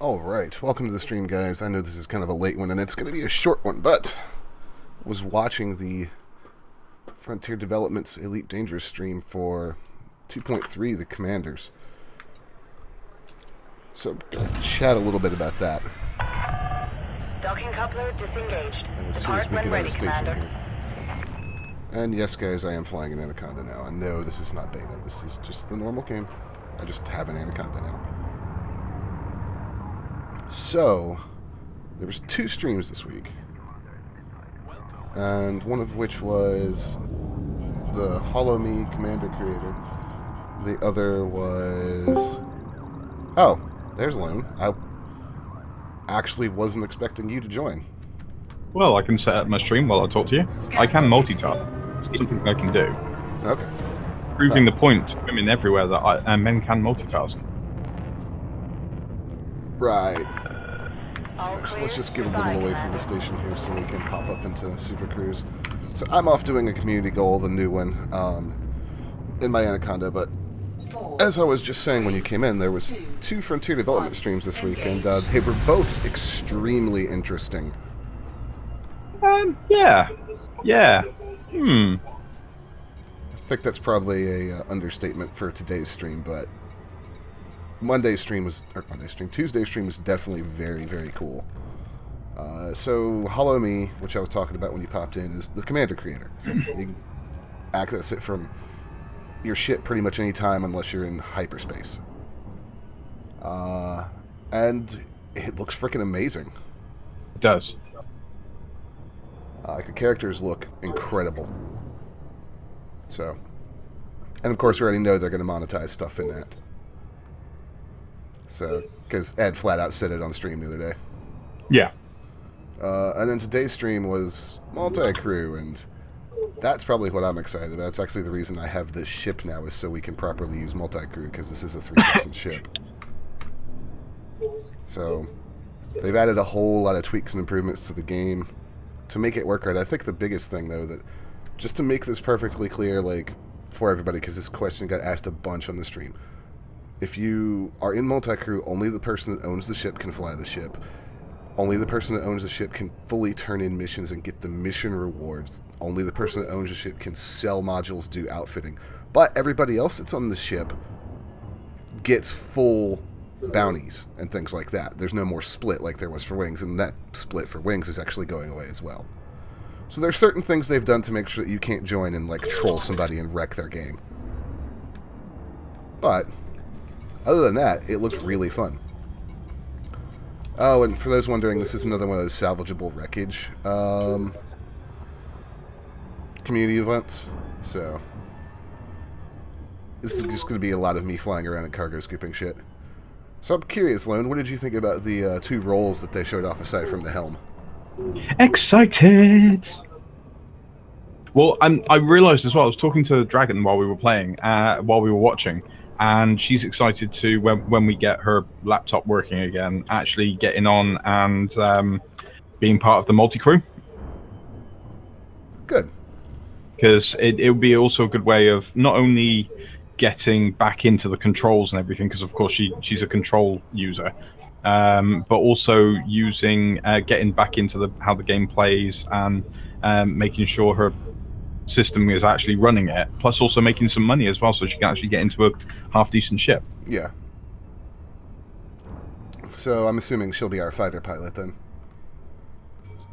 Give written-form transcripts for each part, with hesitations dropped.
Alright, welcome to the stream, guys. I know this is kind of a late one, and it's going to be a short one, but was watching the Frontier Developments Elite Dangerous stream for 2.3, the Commanders. So, gonna chat a little bit about that. Docking coupler disengaged. As soon as we Depart get when out of the ready, station Commander. here. And yes, guys, I am flying an Anaconda now. I know this is not beta. This is just the normal game. I just have an Anaconda now. So, there was 2 streams this week, and one of which was the Hollow Me Commander creator. The other was... Oh, there's Lone. I actually wasn't expecting you to join. Well, I can set up my stream while I talk to you. I can multitask. It's something I can do. Okay. Proving the point to women everywhere that men can multitask. Right. All So clear. let's just get a Goodbye, little away from the Commander. station here so we can hop up into Super Cruise. So I'm off doing a community goal, the new one, in my Anaconda, but as I was just saying when you came in, there was 2 Frontier Development streams this week, and they were both extremely interesting. Yeah. I think that's probably a understatement for today's stream, but Tuesday's stream was definitely very, very cool. So Hollow Me, which I was talking about when you popped in, is the Commander creator. You can access it from your ship pretty much any time unless you're in hyperspace. And it looks freaking amazing. It does. The characters look incredible. So, and of course we already know they're going to monetize stuff in that. So, because Ed flat out said it on stream the other day. Yeah. And then today's stream was multi-crew, and that's probably what I'm excited about. That's actually the reason I have this ship now, is so we can properly use multi-crew, because this is a 3-person ship. So, they've added a whole lot of tweaks and improvements to the game to make it work right. I think the biggest thing, though, that just to make this perfectly clear, like, for everybody, because this question got asked a bunch on the stream. If you are in multi-crew, only the person that owns the ship can fly the ship. Only the person that owns the ship can fully turn in missions and get the mission rewards. Only the person that owns the ship can sell modules, do outfitting. But everybody else that's on the ship gets full bounties and things like that. There's no more split like there was for Wings, and that split for Wings is actually going away as well. So there's certain things they've done to make sure that you can't join and like troll somebody and wreck their game. But other than that, it looked really fun. Oh, and for those wondering, this is another one of those salvageable wreckage community events. So this is just going to be a lot of me flying around and cargo scooping shit. So I'm curious, Lone, what did you think about the 2 roles that they showed off aside from the helm? Excited! Well, I realised as well, I was talking to Dragon while we were playing, while we were watching, and she's excited to, when we get her laptop working again, actually getting on and being part of the multi-crew. Good. Because it would be also a good way of not only getting back into the controls and everything, because of course she's a control user, but also using getting back into how the game plays and making sure her system is actually running it, plus also making some money as well, so she can actually get into a half-decent ship. Yeah. So I'm assuming she'll be our fighter pilot then.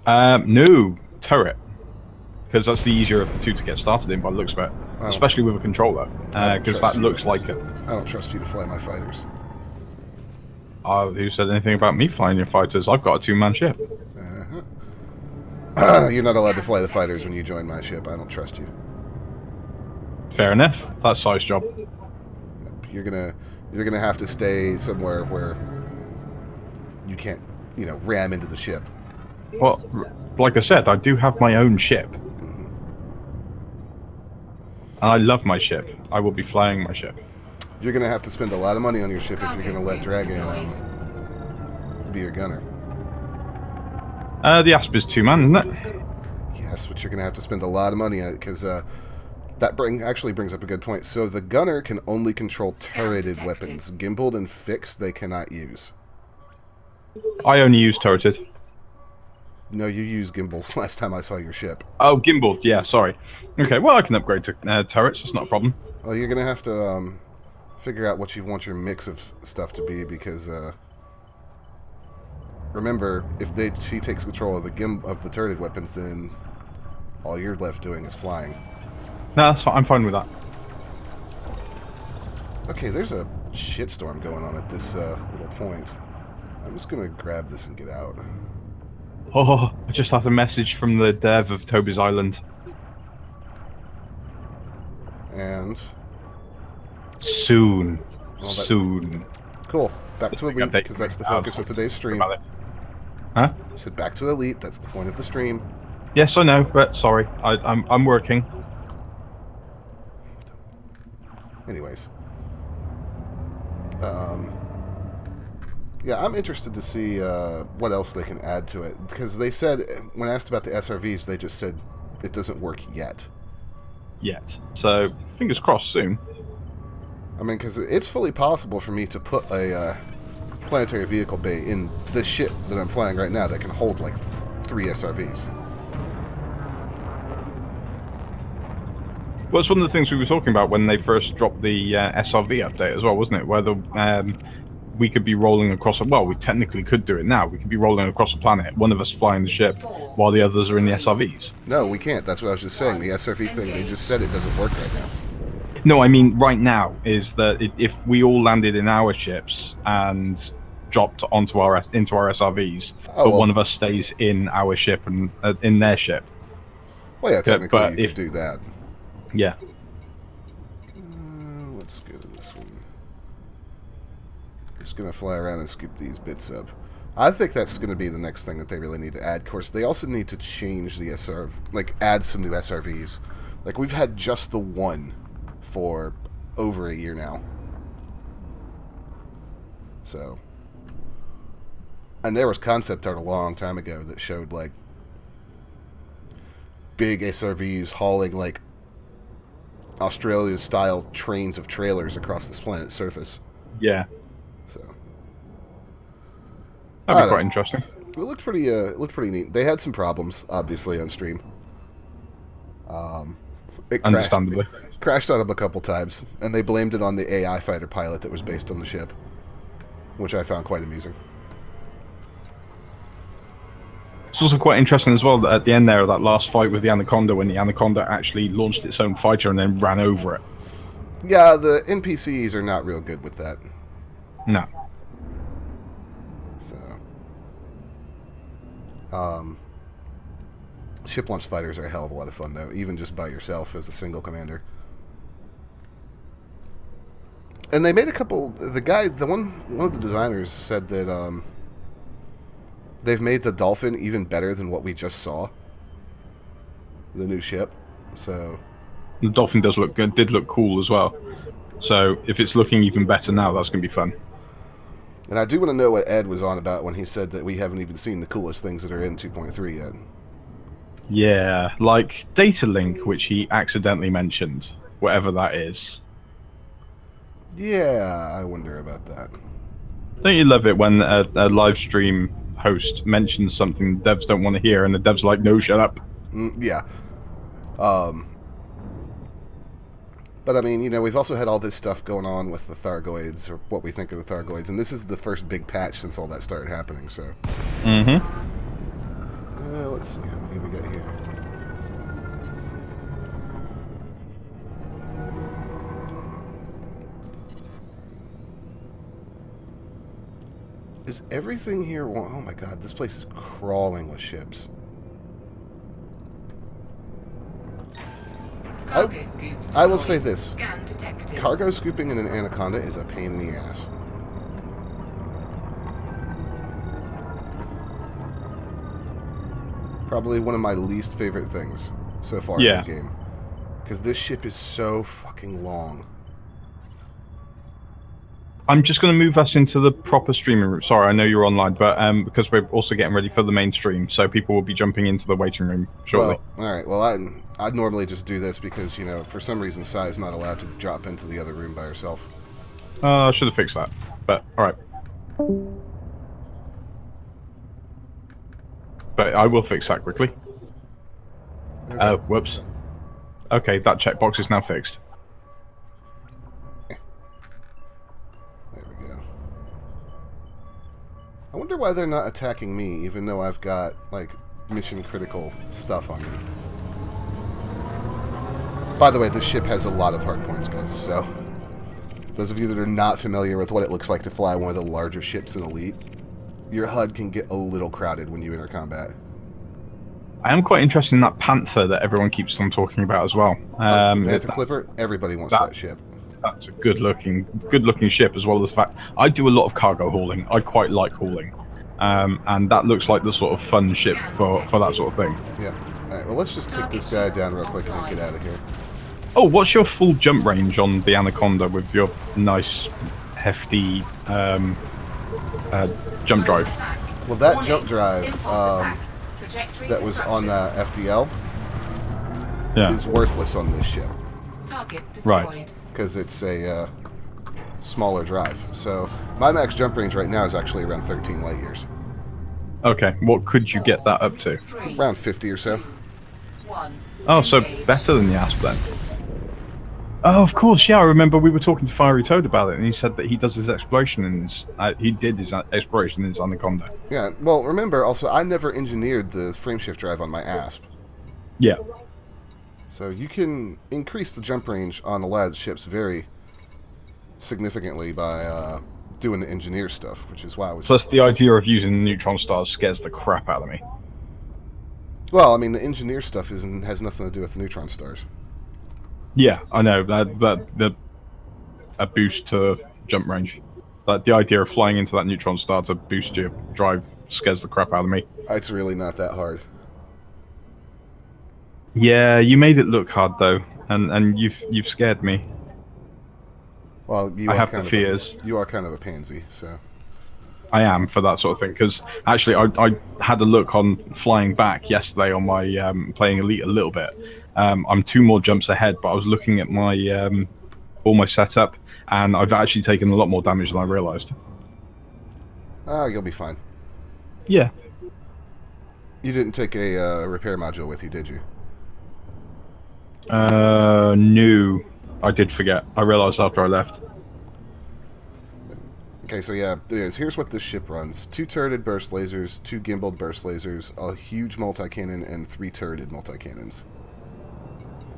No, turret. Because that's the easier of the 2 to get started in by the looks of it. Oh. Especially with a controller. Because that looks like it. I don't trust you to fly my fighters. Who said anything about me flying your fighters? I've got a 2-man ship. You're not allowed to fly the fighters when you join my ship. I don't trust you. Fair enough. That's size job. You're gonna have to stay somewhere where you can't, ram into the ship. Well, like I said, I do have my own ship. Mm-hmm. And I love my ship. I will be flying my ship. You're gonna have to spend a lot of money on your ship if you're gonna let Dragon be your gunner. The Asp is 2-man, isn't it? Yes, but you're gonna have to spend a lot of money on it, because that actually brings up a good point. So the gunner can only control turreted weapons. Gimbaled and fixed, they cannot use. I only use turreted. No, you used gimbals last time I saw your ship. Oh, gimbal. Yeah, sorry. Okay, well, I can upgrade to turrets. That's not a problem. Well, you're gonna have to figure out what you want your mix of stuff to be, because remember, if she takes control of the turreted weapons, then all you're left doing is flying. No, that's fine. I'm fine with that. Okay, there's a shitstorm going on at this little point. I'm just gonna grab this and get out. Oh, I just had a message from the dev of Toby's Island. And Soon. Well, Soon. cool. Back to Big Elite, update. because that's the focus of today's stream. Huh? I said back to Elite, that's the point of the stream. Yes, I know, but sorry. I'm working. Anyways. Yeah, I'm interested to see what else they can add to it. Because they said, when asked about the SRVs, they just said it doesn't work yet. Yet. So, fingers crossed soon. I mean, because it's fully possible for me to put a planetary vehicle bay in this ship that I'm flying right now that can hold like 3 SRVs. Well, it's one of the things we were talking about when they first dropped the SRV update as well, wasn't it? Where we could be rolling across well, we technically could do it now. We could be rolling across a planet, one of us flying the ship, while the others are in the SRVs. No, we can't. That's what I was just saying. The SRV thing, they just said it doesn't work right now. No, I mean right now is that if we all landed in our ships and dropped into our SRVs, but one of us stays in our ship and in their ship. Well, yeah, technically you could do that. Yeah. Let's go to this one. Just gonna fly around and scoop these bits up. I think that's gonna be the next thing that they really need to add. Of course, they also need to change the SRV, like add some new SRVs. Like we've had just the one for over a year now. So, and there was concept art a long time ago that showed like big SRVs hauling like Australia-style trains of trailers across this planet's surface. Yeah. So that'd be quite interesting. It looked pretty. It looked pretty neat. They had some problems, obviously, on stream. It Understandably. crashed on them a couple times, and they blamed it on the AI fighter pilot that was based on the ship, which I found quite amusing. It's also quite interesting as well that at the end there of that last fight with the Anaconda, when the Anaconda actually launched its own fighter and then ran over it. Yeah, the NPCs are not real good with that. No. So, ship launch fighters are a hell of a lot of fun, though, even just by yourself as a single commander. And they made a couple. One of the designers said that they've made the Dolphin even better than what we just saw. The new ship. So the Dolphin does look good. Did look cool as well. So if it's looking even better now, that's going to be fun. And I do want to know what Ed was on about when he said that we haven't even seen the coolest things that are in 2.3 yet. Yeah, like Data Link, which he accidentally mentioned, whatever that is. Yeah, I wonder about that. Don't you love it when a live stream host mentions something the devs don't want to hear, and the devs are like, no, shut up. Yeah. But I mean, you know, we've also had all this stuff going on with the Thargoids, or what we think of the Thargoids, and this is the first big patch since all that started happening, so. Let's see how many we got here. Is everything here... Oh my god, this place is crawling with ships. I will say this. Cargo scooping in an Anaconda is a pain in the ass. Probably one of my least favorite things so far in the game. Because this ship is so fucking long. I'm just going to move us into the proper streaming room. Sorry, I know you're online, but because we're also getting ready for the main stream, so people will be jumping into the waiting room shortly. Well, all right. Well, I'd normally just do this because, you know, for some reason, Sai's not allowed to drop into the other room by herself. I should have fixed that, but all right. but I will fix that quickly. Okay. Whoops. Okay, that checkbox is now fixed. There we go. I wonder why they're not attacking me, even though I've got, like, mission-critical stuff on me. By the way, this ship has a lot of hardpoints, guys, so... Those of you that are not familiar with what it looks like to fly one of the larger ships in Elite, your HUD can get a little crowded when you enter combat. I am quite interested in that Panther that everyone keeps on talking about as well. The Panther Clipper, everybody wants that ship. That's a good-looking ship, as well as the fact I do a lot of cargo hauling. I quite like hauling, and that looks like the sort of fun ship for that sort of thing. Yeah. All right. Well, let's just take this guy down real quick and get out of here. Oh, what's your full jump range on the Anaconda with your nice, hefty jump drive? Well, that jump drive that was on the FDL is worthless on this ship. Right. Because it's a smaller drive. So my max jump range right now is actually around 13 light years. Okay, what could you get that up to? Around 50 or so. Oh, so better than the Asp then. Oh, of course, yeah. I remember we were talking to Fiery Toad about it, and he said that he does his exploration in his. He did his exploration in his Anaconda. Yeah. Well, remember also, I never engineered the frameshift drive on my ASP. Yeah. So you can increase the jump range on a lot of the ships very significantly by doing the engineer stuff, which is why I was. Plus, the idea of using neutron stars scares the crap out of me. Well, I mean, the engineer stuff has nothing to do with the neutron stars. Yeah, I know that a boost to jump range. Like the idea of flying into that neutron star to boost your drive scares the crap out of me. It's really not that hard. Yeah, you made it look hard though, and you've scared me. Well, I have the fears. You are kind of a pansy, so. I am for that sort of thing, because actually I had a look on flying back yesterday on my playing Elite a little bit. I'm 2 more jumps ahead, but I was looking at my all my setup, and I've actually taken a lot more damage than I realised. You'll be fine. Yeah. You didn't take a repair module with you, did you? No. I did forget. I realised after I left. Okay, so yeah, here's what this ship runs. 2 turreted burst lasers, 2 gimbaled burst lasers, a huge multi-cannon, and 3 turreted multi-cannons.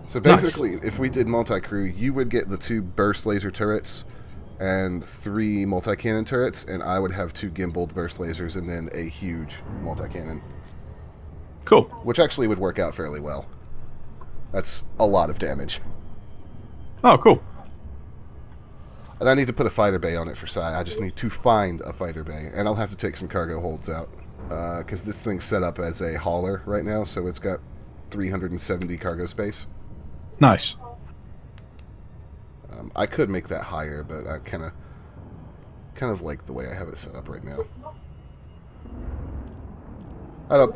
So basically, nice. If we did multi-crew, you would get the 2 burst laser turrets and 3 multi-cannon turrets, and I would have 2 gimbaled burst lasers and then a huge multi-cannon. Cool. Which actually would work out fairly well. That's a lot of damage. Oh, cool. And I need to put a fighter bay on it for Psi. I just need to find a fighter bay. And I'll have to take some cargo holds out. Because this thing's set up as a hauler right now, so it's got 370 cargo space. Nice. I could make that higher, but I kind of like the way I have it set up right now.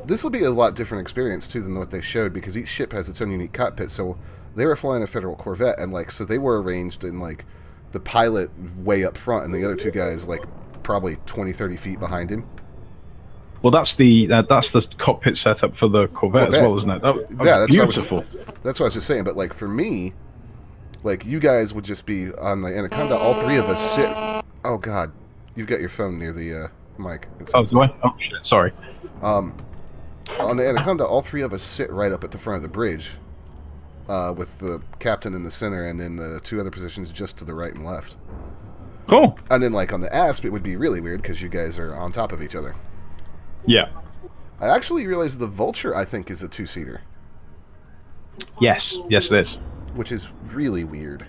This will be a lot different experience, too, than what they showed, because each ship has its own unique cockpit. So they were flying a Federal Corvette, and so they were arranged in, the pilot way up front, and the other 2 guys, probably 20, 30 feet behind him. Well, that's the cockpit setup for the Corvette as well, isn't it? That's beautiful. That's what I was just saying. But for me, you guys would just be on the Anaconda. All 3 of us sit. Oh God, you've got your phone near the mic. Oh, do I? Oh shit, sorry. On the Anaconda, all 3 of us sit right up at the front of the bridge, with the captain in the center, and then the 2 other positions just to the right and left. Cool. And then on the ASP, it would be really weird because you guys are on top of each other. Yeah. I actually realized the Vulture, I think, is a 2-seater. Yes. Yes, it is. Which is really weird.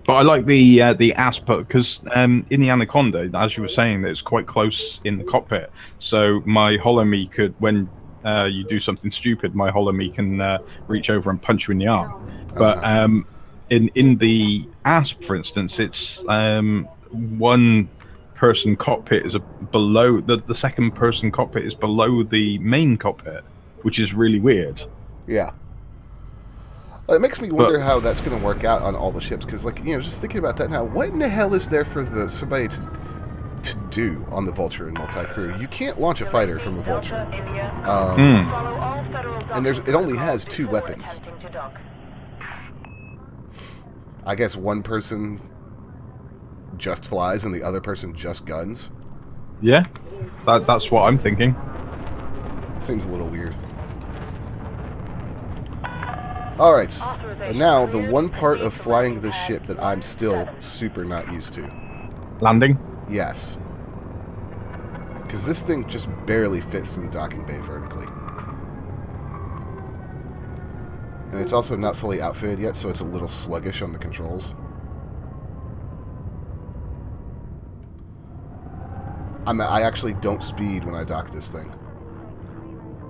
But I like the ASP because in the Anaconda, as you were saying, it's quite close in the cockpit. So my Holo-Me could, when you do something stupid, my Holo-Me can reach over and punch you in the arm. But in the ASP, for instance, it's one person cockpit is below the second person cockpit is below the main cockpit, which is really weird. Yeah. It makes me wonder how that's going to work out on all the ships, because just thinking about that now, what in the hell is there for somebody to do on the Vulture and multi-crew. You can't launch a fighter from a Vulture. And it only has 2 weapons. I guess one person just flies and the other person just guns. Yeah, that's what I'm thinking. Seems a little weird. Alright, and now the one part of flying this ship that I'm still super not used to. Landing? Yes. Because this thing just barely fits through the docking bay vertically. And it's also not fully outfitted yet, so it's a little sluggish on the controls. I actually don't speed when I dock this thing.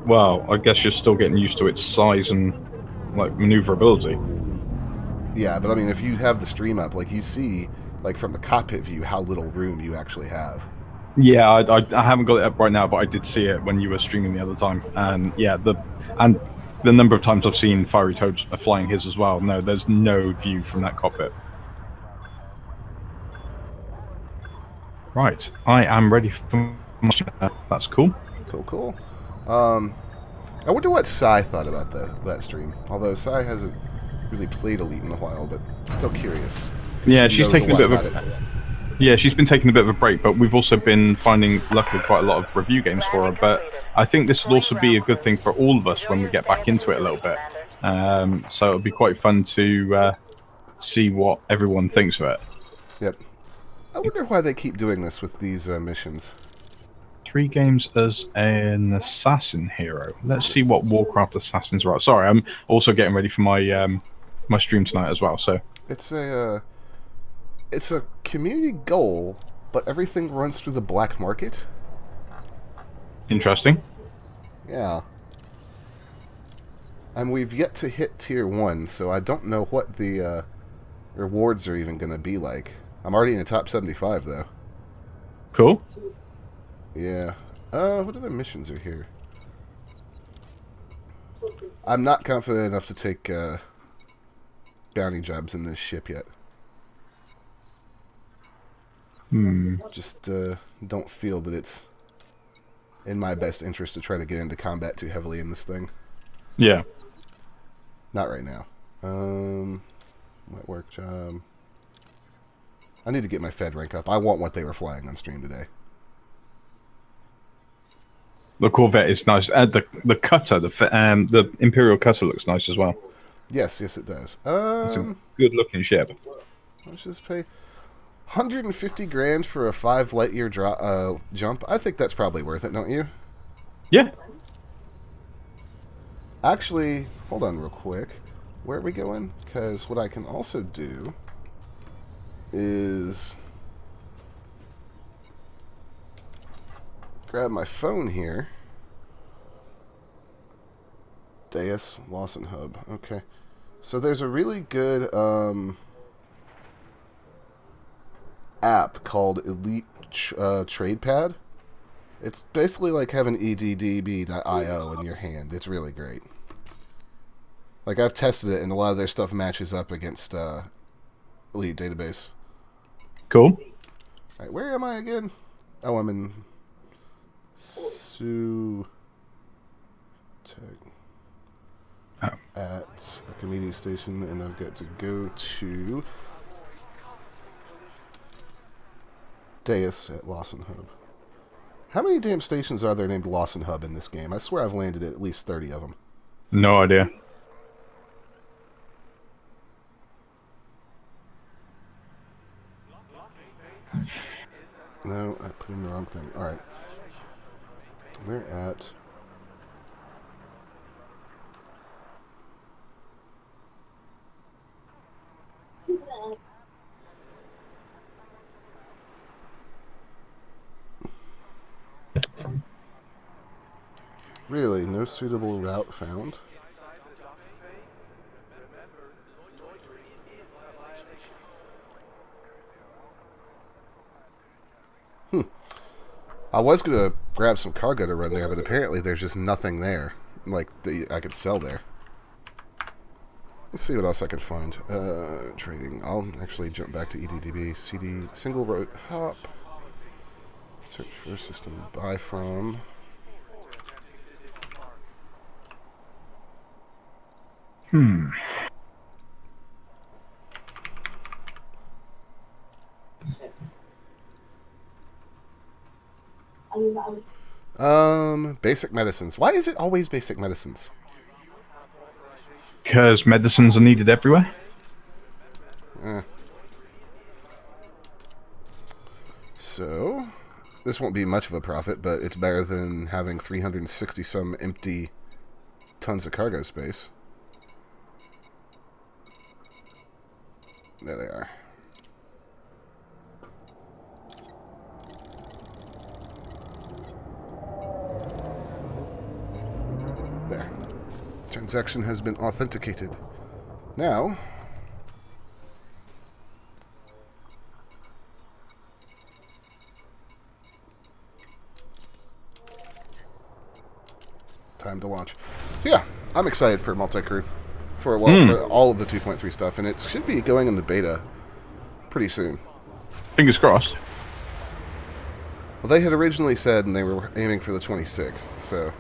Well, I guess you're still getting used to its size and, like, maneuverability. Yeah, but I mean, if you have the stream up, like, you see, like, from the cockpit view, how little room you actually have. Yeah, I haven't got it up right now, but I did see it when you were streaming the other time. And yeah, the number of times I've seen Fiery Toad flying his as well. No, there's no view from that cockpit. Right, I am ready for my... That's cool. Cool. I wonder what Sai thought about that stream. Although Sai hasn't really played Elite in a while, but still curious. Yeah, she's taking a bit of a... Yeah, she's been taking a bit of a break, but we've also been finding, luckily, quite a lot of review games for her. But I think this will also be a good thing for all of us when we get back into it a little bit. So it'll be quite fun to see what everyone thinks of it. Yep. I wonder why they keep doing this with these missions. 3 games as an assassin hero. Let's see what Warcraft assassins are. Sorry, I'm also getting ready for my my stream tonight as well. So it's a community goal, but everything runs through the black market. Interesting. Yeah. And we've yet to hit tier 1, so I don't know what the rewards are even going to be like. I'm already in the top 75, though. Cool. Yeah. What other missions are here? I'm not confident enough to take bounty jobs in this ship yet. Just don't feel that it's in my best interest to try to get into combat too heavily in this thing. Yeah. Not right now. What work job? I need to get my Fed rank up. I want what they were flying on stream today. The Corvette is nice. The cutter, the Imperial cutter looks nice as well. Yes, it does. It's a good-looking ship. Let's just pay 150 grand for a 5 light year jump. I think that's probably worth it, don't you? Yeah. Actually, hold on real quick. Where are we going? Because what I can also do is grab my phone here. Deus Lawson Hub. Okay. So there's a really good app called Elite TradePad. It's basically like having EDDB.io in your hand. It's really great. Like, I've tested it, and a lot of their stuff matches up against Elite Database. Cool. Alright, where am I again? Oh, I'm in at a convenience station, and I've got to go to Deus at Lawson Hub. How many damn stations are there named Lawson Hub in this game? I swear I've landed at least 30 of them. No idea. No, I put in the wrong thing. Alright. We're at... Really? No suitable route found? I was going to grab some cargo to run there, but apparently there's just nothing there, like, that I could sell there. Let's see what else I can find. Trading. I'll actually jump back to EDDB. CD, single road hop. Search for a system to buy from. Basic medicines. Why is it always basic medicines? Because medicines are needed everywhere. So, this won't be much of a profit, but it's better than having 360 some empty tons of cargo space. There they are. There. Transaction has been authenticated. Now, time to launch. So yeah, I'm excited for multi-crew. For all of the 2.3 stuff, and it should be going in the beta pretty soon. Fingers crossed. Well, they had originally said, and they were aiming for the 26th, so...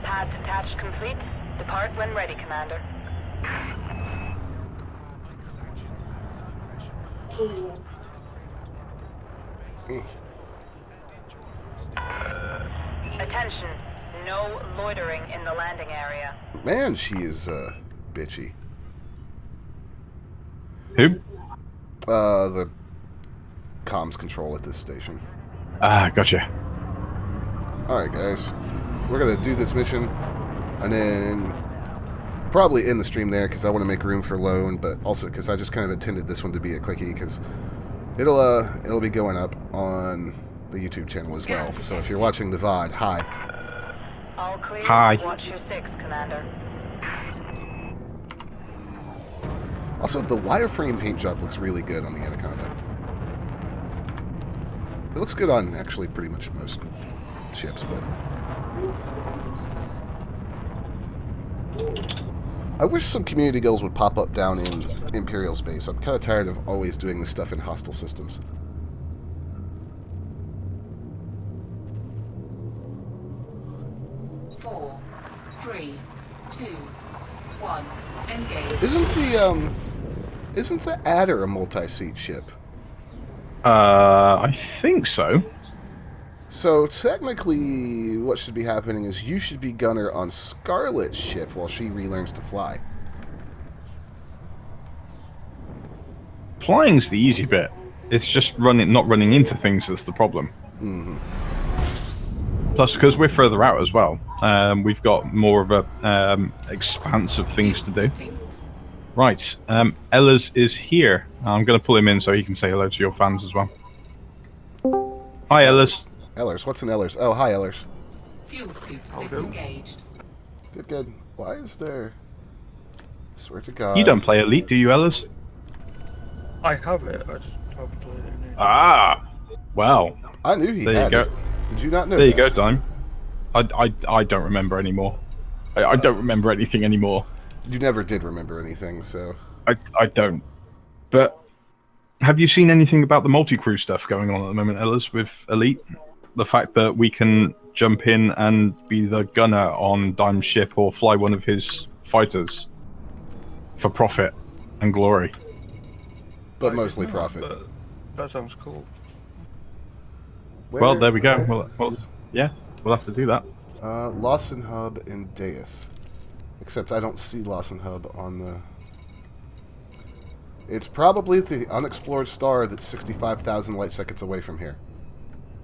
Pads attached complete. Depart when ready, Commander. Attention. No loitering in the landing area. Man, she is, bitchy. Who? The comms control at this station. Ah, gotcha. Alright, guys. We're gonna do this mission, and then probably end the stream there, because I want to make room for Lone, but also because I just kind of intended this one to be a quickie, because it'll be going up on the YouTube channel as well. So if you're watching the VOD, hi. All clear. Hi. Watch your 6, Commander. Also, the wireframe paint job looks really good on the Anaconda. It looks good on actually pretty much most ships, but I wish some community goals would pop up down in Imperial space. I'm kind of tired of always doing this stuff in hostile systems. Four, three, two, one. Engage. Isn't the Adder a multi-seat ship? I think so. So technically, what should be happening is you should be gunner on Scarlet's ship while she relearns to fly. Flying's the easy bit. It's just not running into things that's the problem. Mm-hmm. Plus, because we're further out as well, we've got more of a expanse of things to do. Right, Ellers is here. I'm going to pull him in so he can say hello to your fans as well. Hi, Ellers. Ellers, what's an Ellers? Oh, hi, Ellers. Fuel scoop disengaged. Good, good. Why is there... Swear to God. You don't play Elite, do you, Ellers? I have it, I just haven't played it in it. Ah, well. I knew he There you had go. it. Did you not know There you that? go, Dime. I don't remember anymore. I don't remember anything anymore. You never did remember anything, so... I don't. But have you seen anything about the multi-crew stuff going on at the moment, Ellis, with Elite? The fact that we can jump in and be the gunner on Dime's ship or fly one of his fighters for profit and glory. But I mostly did not, profit. but that sounds cool. Well, there we go. Well, yeah, we'll have to do that. Lawson Hub and Deus. Except I don't see Lawson Hub on the... It's probably the unexplored star that's 65,000 light seconds away from here.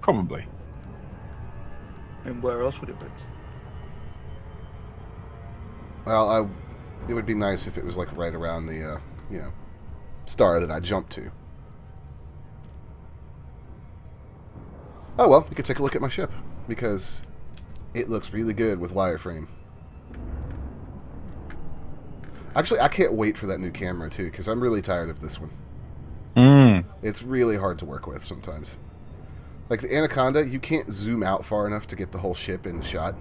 Probably. And where else would it be? Well, it would be nice if it was like right around the, star that I jumped to. Oh well, you could take a look at my ship, because it looks really good with wireframe. Actually, I can't wait for that new camera, too, because I'm really tired of this one. It's really hard to work with sometimes. Like the Anaconda, you can't zoom out far enough to get the whole ship in the shot.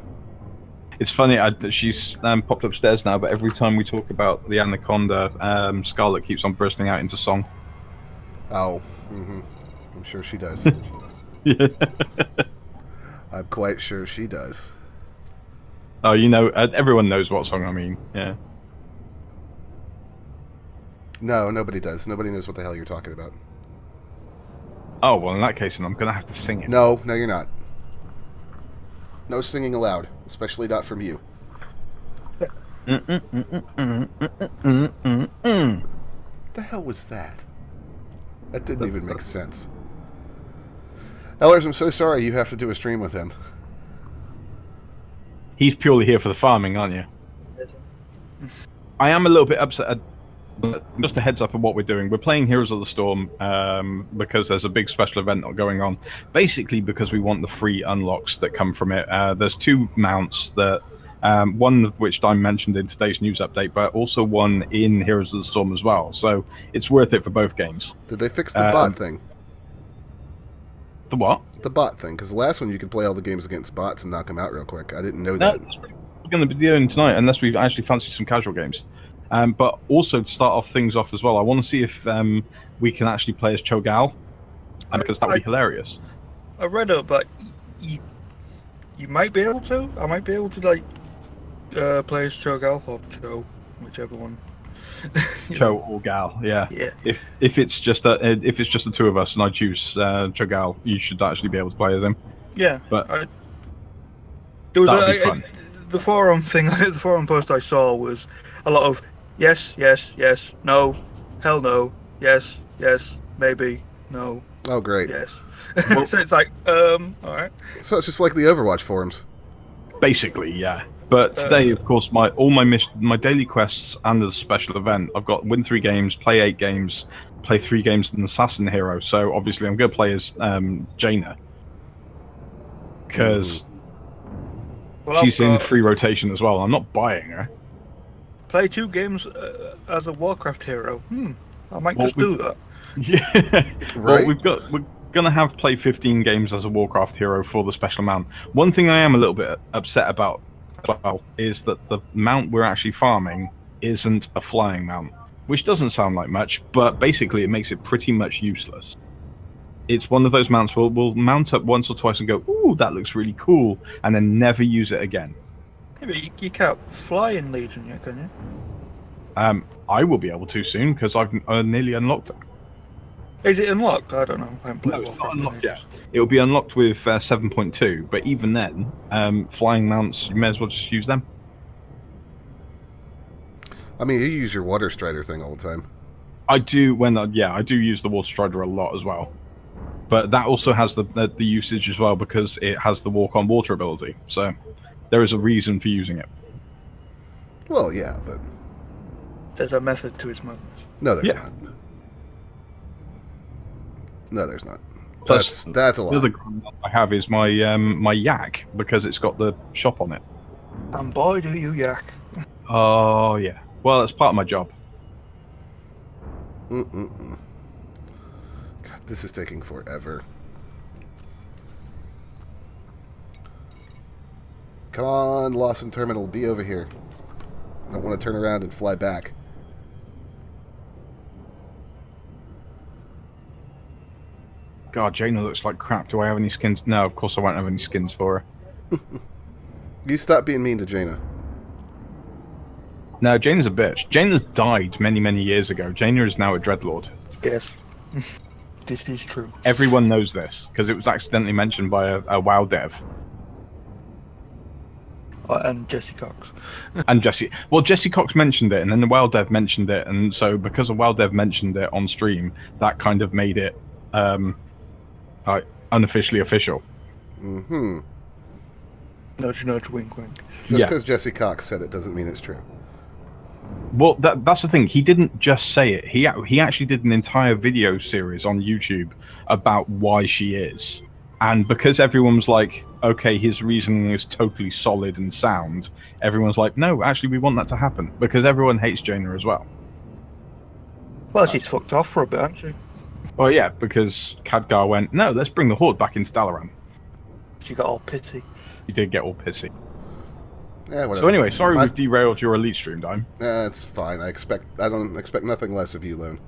It's funny, she's popped upstairs now, but every time we talk about the Anaconda, Scarlet keeps on bursting out into song. Oh, I'm sure she does. Yeah. I'm quite sure she does. Oh, you know, everyone knows what song I mean. Yeah. No, nobody does. Nobody knows what the hell you're talking about. Oh, well, in that case, then I'm going to have to sing it. No, you're not. No singing allowed, especially not from you. The hell was that? That didn't even make sense. Ellers, I'm so sorry you have to do a stream with him. He's purely here for the farming, aren't you? I am a little bit upset. But just a heads up of what we're doing. We're playing Heroes of the Storm because there's a big special event going on. Basically, because we want the free unlocks that come from it. There's 2 mounts that, one of which I mentioned in today's news update, but also one in Heroes of the Storm as well. So it's worth it for both games. Did they fix the bot thing? The what? The bot thing, because the last one you could play all the games against bots and knock them out real quick. I didn't know that. That's what we're going to be doing tonight, unless we actually fancy some casual games. But also to start off things off as well, I want to see if we can actually play as Cho'Gall, because that would be hilarious. I read it, but you might be able to. I might be able to like play as Cho'Gall or Cho, whichever one. Cho or Gal, yeah. Yeah. If it's just the 2 of us and I choose Cho'Gall, you should actually be able to play as him. Yeah. But there was that'd be fun. The forum thing, the forum post I saw was a lot of yes, yes, yes, no, hell no, yes, yes, maybe, no. Oh, great. Yes. So it's like, alright. So it's just like the Overwatch forums. Basically, yeah. But today, of course, my daily quests and the special event, I've got win 3 games, play 8 games, play 3 games as an assassin hero. So obviously, I'm going to play as Jaina because she's in free rotation as well. I'm not buying her. Play 2 games as a Warcraft hero. I might just do that. Yeah. Right. Well, we're gonna have play 15 games as a Warcraft hero for the special mount. One thing I am a little bit upset about as well is that the mount we're actually farming isn't a flying mount, which doesn't sound like much, but basically it makes it pretty much useless. It's one of those mounts we'll mount up once or twice and go, ooh, that looks really cool, and then never use it again. Yeah, but you can't fly in Legion yet, can you? I will be able to soon because I've nearly unlocked it. Is it unlocked? I don't know. I haven't played No, it's not Warcraft unlocked in yet. ages. It'll be unlocked with 7.2, but even then, flying mounts, you may as well just use them. I mean, you use your Water Strider thing all the time. I do I do use the Water Strider a lot as well. But that also has the usage as well because it has the walk on water ability. So there is a reason for using it. Well, yeah, but There's a method to its madness. no, there's Yeah. not. No, there's not. Plus, That's a The lot. other green one I have is my my yak because it's got the shop on it. And boy, do you yak. Oh yeah. Well, that's part of my job. God, this is taking forever. Come on, Lawson Terminal, be over here. I don't want to turn around and fly back. God, Jaina looks like crap. Do I have any skins? No, of course I won't have any skins for her. You stop being mean to Jaina. No, Jaina's a bitch. Jaina's died many, many years ago. Jaina is now a Dreadlord. Yes. This is true. Everyone knows this because it was accidentally mentioned by a WoW dev. And Jesse Cox. And Jesse Cox mentioned it, and then the WoW dev mentioned it, and so because a WoW dev mentioned it on stream, that kind of made it unofficially official. Mm-hmm. Nudge, nudge, wink, wink. Just Yeah. because Jesse Cox said it doesn't mean it's true. Well, that's the thing. He didn't just say it. He actually did an entire video series on YouTube about why she is. And because everyone was like, okay, his reasoning is totally solid and sound, everyone's like, no, actually, we want that to happen. Because everyone hates Jaina as well. Well, she's fucked off for a bit, hasn't she? Well, yeah, because Khadgar went, no, let's bring the Horde back into Dalaran. She got all pity. He did get all pissy. Yeah, whatever. So anyway, sorry My- we've derailed your Elite stream, Dime. It's fine. I don't expect nothing less of you, Lone.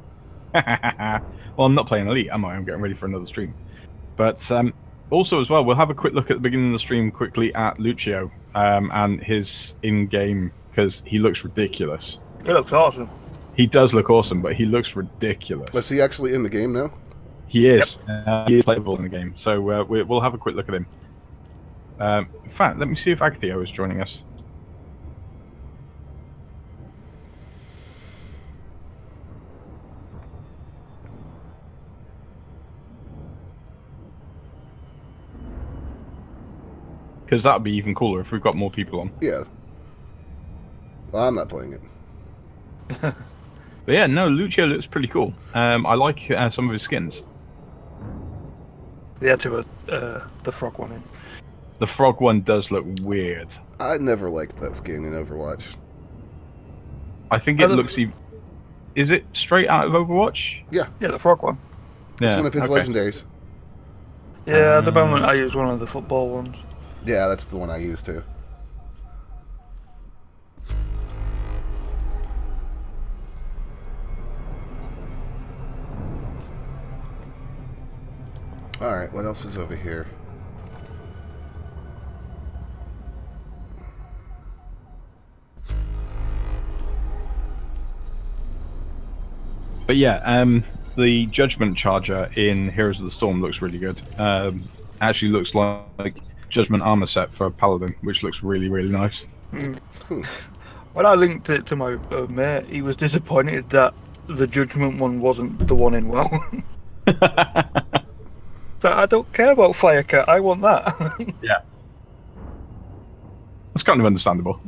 Well, I'm not playing Elite, am I? I'm getting ready for another stream. But also as well, we'll have a quick look at the beginning of the stream quickly at Lucio and his in-game, because he looks ridiculous. It looks awesome. He does look awesome, but he looks ridiculous. Is he actually in the game now? He is. He is playable in the game. So we'll have a quick look at him. In fact, let me see if Agtheo is joining us. Because that would be even cooler if we've got more people on. Yeah. Well, I'm not playing it. But yeah, no, Lucio looks pretty cool. I like some of his skins. They had to put the frog one in. The frog one does look weird. I never liked that skin in Overwatch. I think it looks... Is it straight out of Overwatch? Yeah. Yeah, the frog one. Yeah, It's one of his legendaries. Yeah, at the moment I use one of the football ones. Yeah, that's the one I use too. Alright, what else is over here? But yeah, the Judgment Charger in Heroes of the Storm looks really good. Actually looks like Judgment armor set for Paladin, which looks really, really nice. When I linked it to my mate, he was disappointed that the Judgment one wasn't the one in WoW. So I don't care about Firecat, I want that. Yeah. That's kind of understandable.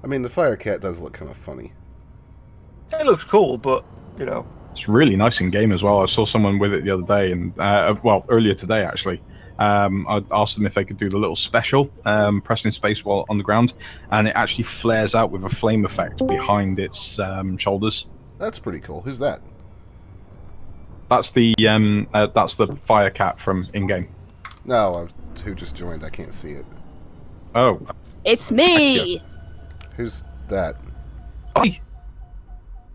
I mean, the Firecat does look kind of funny. It looks cool, but, you know. It's really nice in game as well. I saw someone with it the other day, and well, earlier today actually. I asked them if they could do the little special, pressing space while on the ground, and it actually flares out with a flame effect behind its shoulders. That's pretty cool. Who's that? That's the Firecat from in-game. No, who just joined? I can't see it. Oh, It's me! Who's that? hi.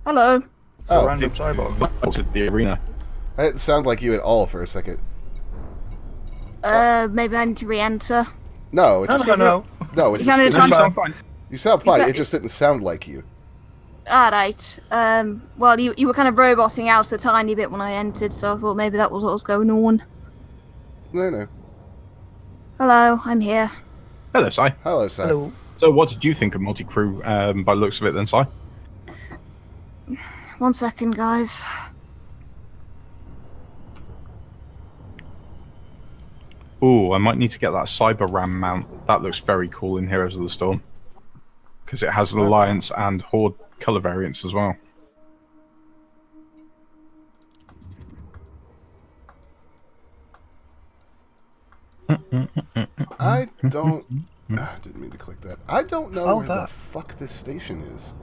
Hello. It's a Oh, random cyborg. What's at the arena? I didn't sound like you at all for a second. Maybe I need to re-enter. No, it No, just no, no. no, it You just sounded didn't- fine. you sound fine. Is It that- just didn't sound like you. Alright. Well, you were kind of roboting out a tiny bit when I entered, so I thought maybe that was what was going on. No. Hello, I'm here. Hello, Si. Hello, Sam. Hello. So, what did you think of multi-crew by the looks of it, then, Si? 1 second, guys. Ooh, I might need to get that Cyber Ram mount. That looks very cool in Heroes of the Storm. Because it has an Alliance and Horde color variants as well. I don't. Didn't mean to click that. I don't know Oh, where the that. fuck this station is.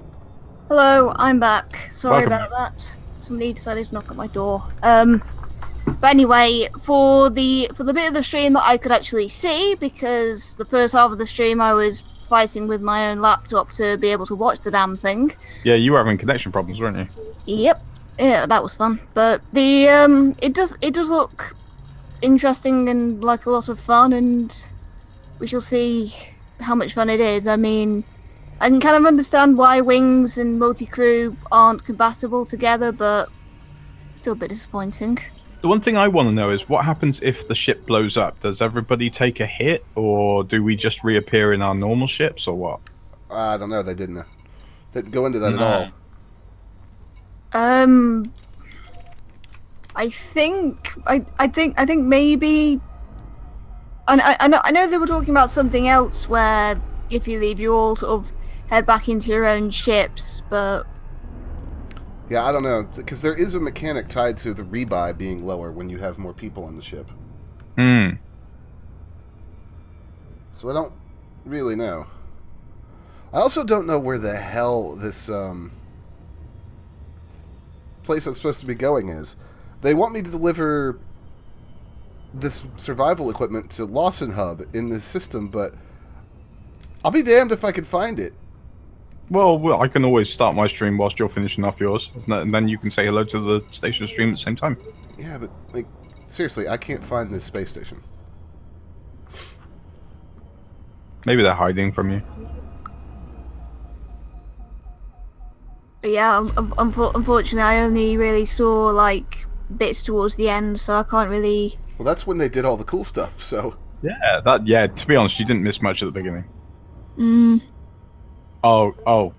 Hello, I'm back. Sorry Welcome. about that. Somebody decided to knock at my door. But anyway, for the bit of the stream that I could actually see, because the first half of the stream I was fighting with my own laptop to be able to watch the damn thing. Yeah, you were having connection problems, weren't you? Yep. Yeah, that was fun. But the it does look interesting and like a lot of fun, and we shall see how much fun it is. I mean, I can kind of understand why wings and multi-crew aren't compatible together, but still a bit disappointing. The one thing I want to know is what happens if the ship blows up? Does everybody take a hit, or do we just reappear in our normal ships, or what? I don't know. They didn't go into that at No. all. I think maybe. I know they were talking about something else where if you leave, you all sort of head back into your own ships, but Yeah, I don't know, because there is a mechanic tied to the rebuy being lower when you have more people on the ship. Hmm. So I don't really know. I also don't know where the hell this place that's supposed to be going is. They want me to deliver this survival equipment to Lawson Hub in this system, but I'll be damned if I can find it. Well, I can always start my stream whilst you're finishing off yours, and then you can say hello to the station stream at the same time. Yeah, but like seriously, I can't find this space station. Maybe they're hiding from you. Yeah, unfortunately, I only really saw like bits towards the end, so I can't really. Well, that's when they did all the cool stuff. So Yeah, to be honest, you didn't miss much at the beginning. Mm. Oh,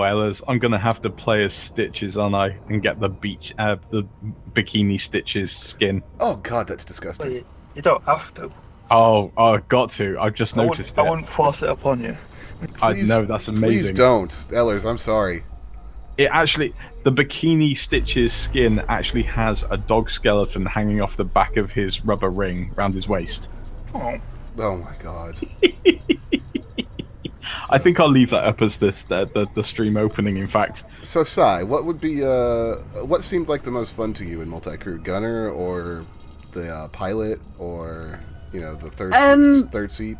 Ellis, I'm gonna have to play as Stitches, aren't I? And get the the bikini Stitches skin. oh god, that's Well, disgusting. you don't have to. Oh, got to. I've just I noticed wouldn't, I it. wouldn't force it upon you. I know, that's amazing. Please don't, Ellers. I'm sorry. It actually, the bikini Stitches skin actually has a dog skeleton hanging off the back of his rubber ring around his waist. Oh, Oh my god. I think I'll leave that up as the stream opening. In fact, So, Sai, what would be what seemed like the most fun to you in multi-crew? Gunner or the pilot, or the third seat?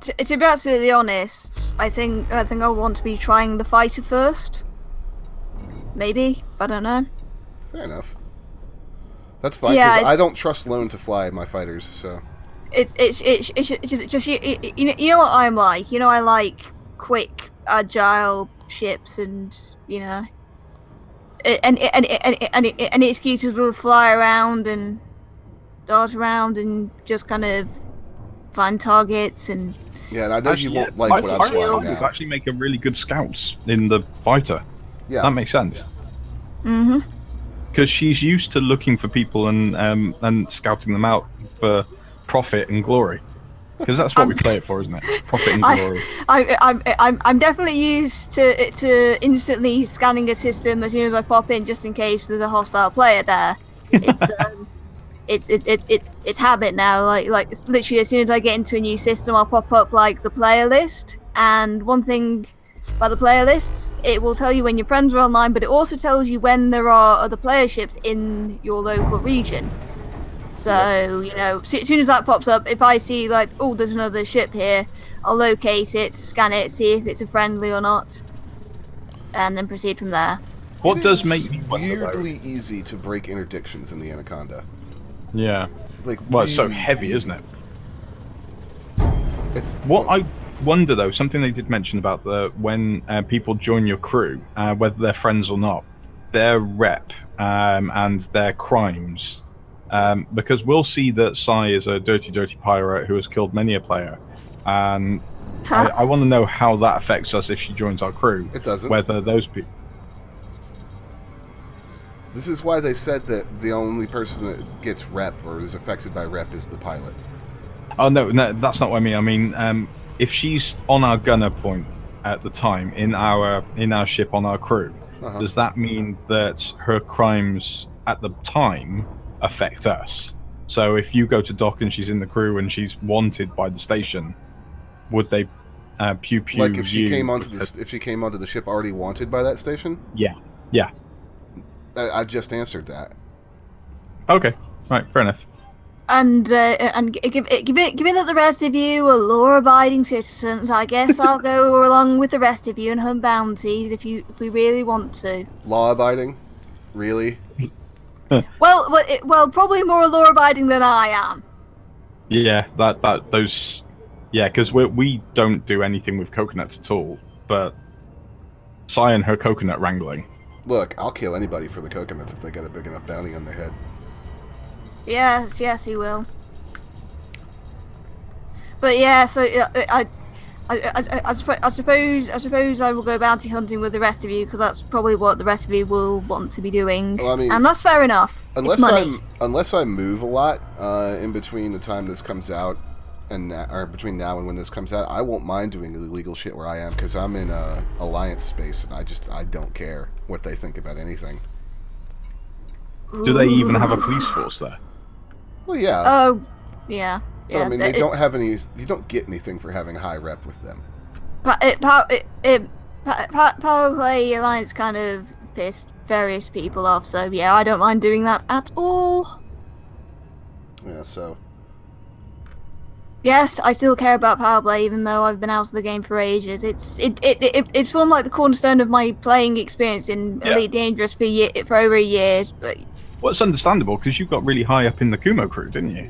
To be absolutely honest, I think I want to be trying the fighter first. Maybe, I don't know. Fair enough. That's fine, Yeah, because it's- I don't trust Lone to fly my fighters, so... It's just you know what I'm like. I like quick, agile ships, and an excuse to sort of fly around and dart around and just kind of find targets and. Yeah, and I know actually, you won't like what I'm I flying would now. actually make a really good scouts in the fighter. Yeah. That makes sense. Mm-hmm. Because she's used to looking for people and scouting them out for profit and glory. Because that's what we play it for, isn't it? Profit and glory. I'm definitely used to instantly scanning a system as soon as I pop in, just in case there's a hostile player there. It's habit now. Like it's literally as soon as I get into a new system, I'll pop up like the player list. And one thing about the player list, it will tell you when your friends are online, but it also tells you when there are other player ships in your local region. So, as soon as that pops up, if I see like, oh, there's another ship here, I'll locate it, scan it, see if it's a friendly or not, and then proceed from there. What It does is make me wonder, though- weirdly easy to break interdictions in the Anaconda. Yeah. Like, Well, it's so really heavy, easy. isn't it? It's What I wonder, though, something they did mention about when people join your crew, whether they're friends or not, their rep and their crimes. Because we'll see that Sai is a dirty pirate who has killed many a player. And I want to know how that affects us if she joins our crew. It doesn't. Whether those people... This is why they said that the only person that gets rep or is affected by rep is the pilot. Oh, no, that's not what I mean. I mean, if she's on our gunner point at the time, in our ship on our crew, does that mean that her crimes at the time affect us? So if you go to dock and she's in the crew and she's wanted by the station, would they pew Like if she you? came onto the ship already wanted by that station? Yeah. I just answered that. Okay, right, fair enough. And given that the rest of you are law-abiding citizens, I guess I'll go along with the rest of you and hunt bounties if we really want to. Law-abiding? Really? Well, probably more law-abiding than I am. Yeah, those, yeah, because we don't do anything with coconuts at all. But Sai and her coconut wrangling. Look, I'll kill anybody for the coconuts if they get a big enough bounty on their head. Yes, he will. But yeah, so I suppose I will go bounty hunting with the rest of you because that's probably what the rest of you will want to be doing. Well, I mean, and that's fair enough. It's money. Unless I move a lot in between the time this comes out or between now and when this comes out, I won't mind doing illegal shit where I am because I'm in alliance space and I don't care what they think about anything. Do they even have a police force there? Well, yeah. Oh, yeah. But, I mean, they don't have any. You don't get anything for having high rep with them. Power Play Alliance kind of pissed various people off, so yeah, I don't mind doing that at all. Yeah, so Yes, I still care about power play, even though I've been out of the game for ages. It's formed like the cornerstone of my playing experience in Yeah. Elite Dangerous for over a year. But Well, it's understandable because you got really high up in the Kumo crew, didn't you?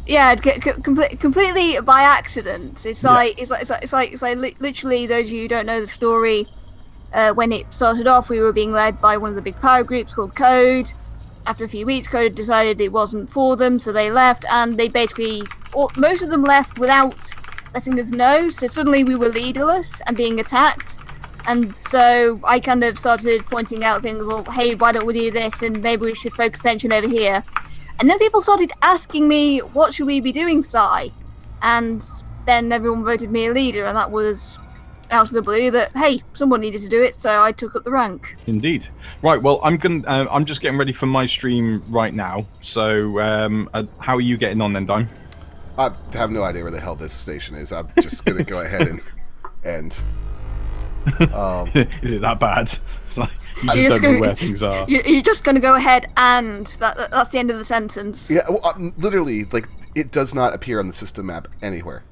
yeah, completely by accident. It's Yeah. like literally those of you who don't know the story. When it started off, we were being led by one of the big power groups called Code. After a few weeks, Code decided it wasn't for them, so they left, and they basically, most of them left without letting us know. So suddenly we were leaderless and being attacked. And so I kind of started pointing out things. Well, hey, why don't we do this? And maybe we should focus attention over here. And then people started asking me, what should we be doing, Sai? And then everyone voted me a leader, and that was out of the blue. But hey, someone needed to do it, so I took up the rank. Indeed. Right. Well, I'm just getting ready for my stream right now. So, how are you getting on then, Dime? I have no idea where the hell this station is. I'm just gonna go ahead and end. Is it that bad? It's like, you You're just don't know where things are. You're just going to go ahead and that's the end of the sentence. Yeah, well, literally, like, it does not appear on the system map anywhere.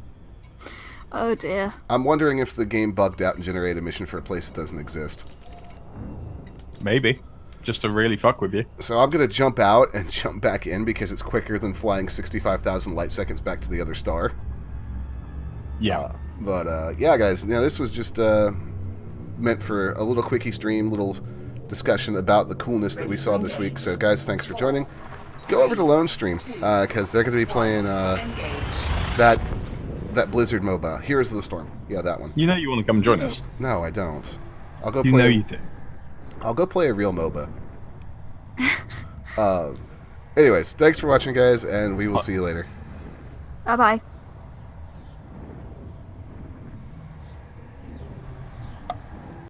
Oh dear. I'm wondering if the game bugged out and generated a mission for a place that doesn't exist. Maybe. Just to really fuck with you. So I'm going to jump out and jump back in because it's quicker than flying 65,000 light seconds back to the other star. Yeah. Yeah, guys, this was just meant for a little quickie stream, little discussion about the coolness that we saw this week. So, guys, thanks for joining. Go over to Lone Stream because they're going to be playing that Blizzard MOBA. Heroes of the Storm. Yeah, that one. You know you want to come join us. No, I don't. I'll go You play. know you do. I'll go play a real MOBA. Anyways, thanks for watching, guys, and we will see you later. Bye bye.